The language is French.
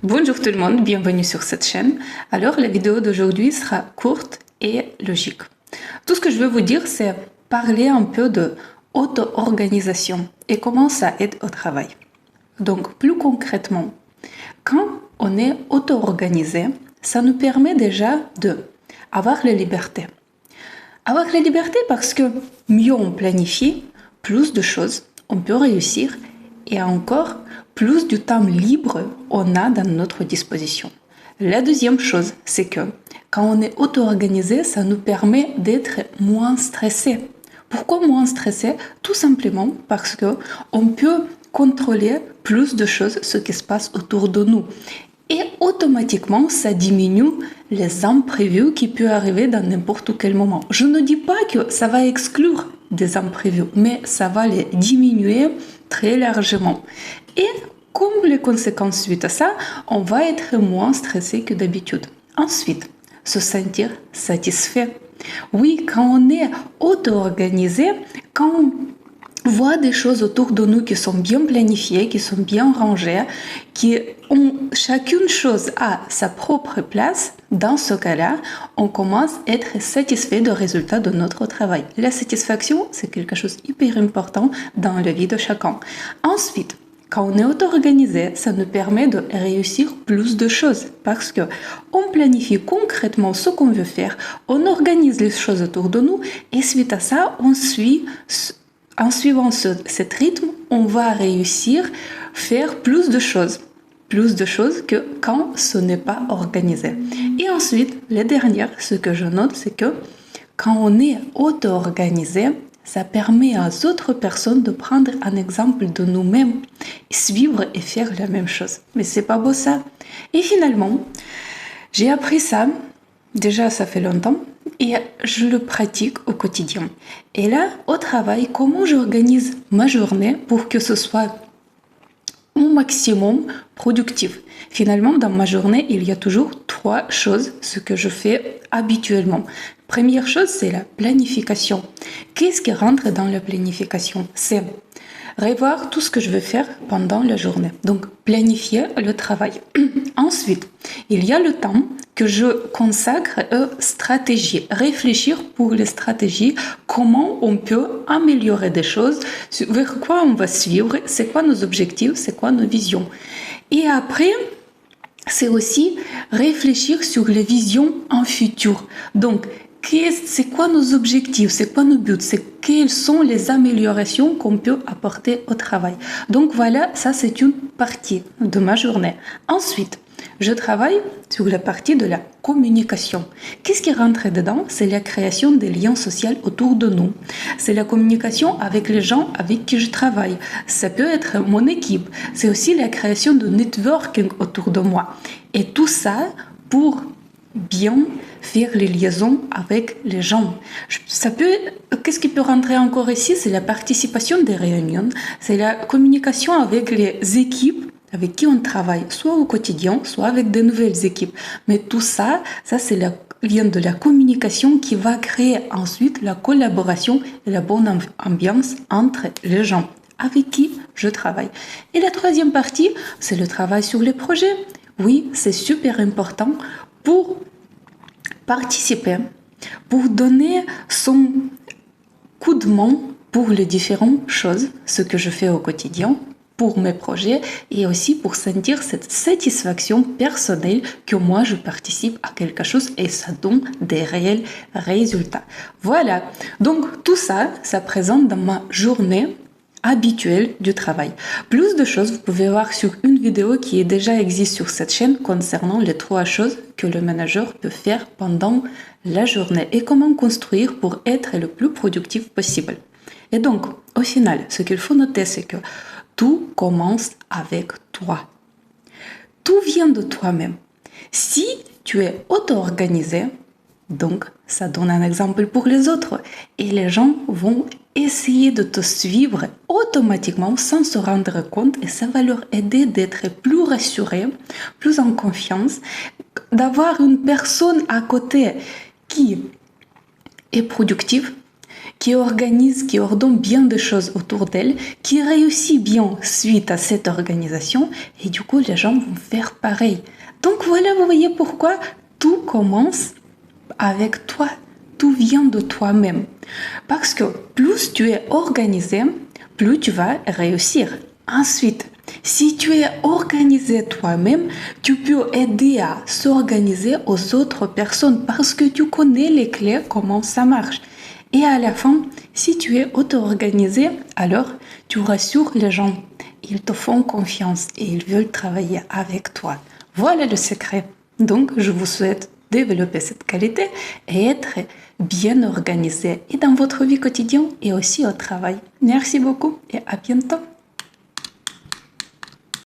Bonjour tout le monde, bienvenue sur cette chaîne. Alors la vidéo d'aujourd'hui sera courte et logique. Tout ce que je veux vous dire, c'est parler un peu de auto-organisation et comment ça aide au travail. Donc plus concrètement, quand on est auto-organisé, ça nous permet déjà d'avoir la liberté. Avoir la liberté parce que mieux on planifie, plus de choses on peut réussir et encore plus du temps libre on a dans notre disposition. La deuxième chose, c'est que quand on est auto-organisé, ça nous permet d'être moins stressé. Pourquoi moins stressé? Tout simplement parce que on peut contrôler plus de choses, ce qui se passe autour de nous. Et automatiquement, ça diminue les imprévus qui peuvent arriver dans n'importe quel moment. Je ne dis pas que ça va exclure des imprévus, mais ça va les diminuer très largement. Et comme les conséquences suite à ça, on va être moins stressé que d'habitude. Ensuite, se sentir satisfait. Oui, quand on est auto-organisé, quand on voit des choses autour de nous qui sont bien planifiées, qui sont bien rangées, qui ont chacune chose à sa propre place, dans ce cas-là, on commence à être satisfait du résultat de notre travail. La satisfaction, c'est quelque chose d'hyper important dans la vie de chacun. Ensuite, quand on est auto-organisé, ça nous permet de réussir plus de choses parce que on planifie concrètement ce qu'on veut faire, on organise les choses autour de nous et suite à ça, en suivant cet rythme, on va réussir à faire plus de choses que quand ce n'est pas organisé. Et ensuite, la dernière, ce que je note, c'est que quand on est auto-organisé, ça permet aux autres personnes de prendre un exemple de nous-mêmes, suivre et faire la même chose. Mais c'est pas beau ça. Et finalement, j'ai appris ça, déjà ça fait longtemps, et je le pratique au quotidien. Et là, au travail, comment j'organise ma journée pour que ce soit au maximum productif. Finalement, dans ma journée, il y a toujours 3 choses, ce que je fais habituellement. Première chose, c'est la planification. Qu'est-ce qui rentre dans la planification? C'est revoir tout ce que je vais faire pendant la journée. Donc, planifier le travail. Ensuite, il y a le temps que je consacre aux stratégies. Réfléchir pour les stratégies, comment on peut améliorer des choses, vers quoi on va suivre, c'est quoi nos objectifs, c'est quoi nos visions. Et après, c'est aussi réfléchir sur les visions en futur. Donc, c'est quoi nos objectifs, c'est quoi nos buts, quelles sont les améliorations qu'on peut apporter au travail. Donc voilà, ça c'est une partie de ma journée. Ensuite, je travaille sur la partie de la communication. Qu'est-ce qui rentre dedans? C'est la création des liens sociaux autour de nous. C'est la communication avec les gens avec qui je travaille. Ça peut être mon équipe. C'est aussi la création de networking autour de moi. Et tout ça pour bien faire les liaisons avec les gens. Qu'est-ce qui peut rentrer encore ici? C'est la participation des réunions, c'est la communication avec les équipes avec qui on travaille, soit au quotidien, soit avec de nouvelles équipes. Mais tout ça c'est le lien de la communication qui va créer ensuite la collaboration et la bonne ambiance entre les gens avec qui je travaille. Et la troisième partie, c'est le travail sur les projets. Oui, c'est super important pour participer, pour donner son coup de main pour les différentes choses, ce que je fais au quotidien, pour mes projets et aussi pour sentir cette satisfaction personnelle que moi je participe à quelque chose et ça donne des réels résultats. Voilà, donc tout ça, ça présente dans ma journée habituelle du travail. Plus de choses, vous pouvez voir sur une vidéo qui est déjà existe sur cette chaîne concernant les 3 choses que le manager peut faire pendant la journée et comment construire pour être le plus productif possible. Et donc, au final, ce qu'il faut noter, c'est que tout commence avec toi. Tout vient de toi-même. Si tu es auto-organisé, donc ça donne un exemple pour les autres et les gens vont essayer de te suivre automatiquement sans se rendre compte et ça va leur aider d'être plus rassurés, plus en confiance, d'avoir une personne à côté qui est productive, qui organise, qui ordonne bien des choses autour d'elle, qui réussit bien suite à cette organisation, et du coup, les gens vont faire pareil. Donc voilà, vous voyez pourquoi tout commence avec toi. Tout vient de toi-même. Parce que plus tu es organisé, plus tu vas réussir. Ensuite, si tu es organisé toi-même, tu peux aider à s'organiser aux autres personnes parce que tu connais les clés, comment ça marche. Et à la fin, si tu es auto-organisé, alors tu rassures les gens. Ils te font confiance et ils veulent travailler avec toi. Voilà le secret. Donc, je vous souhaite développer cette qualité et être bien organisé et dans votre vie quotidienne et aussi au travail. Merci beaucoup et à bientôt.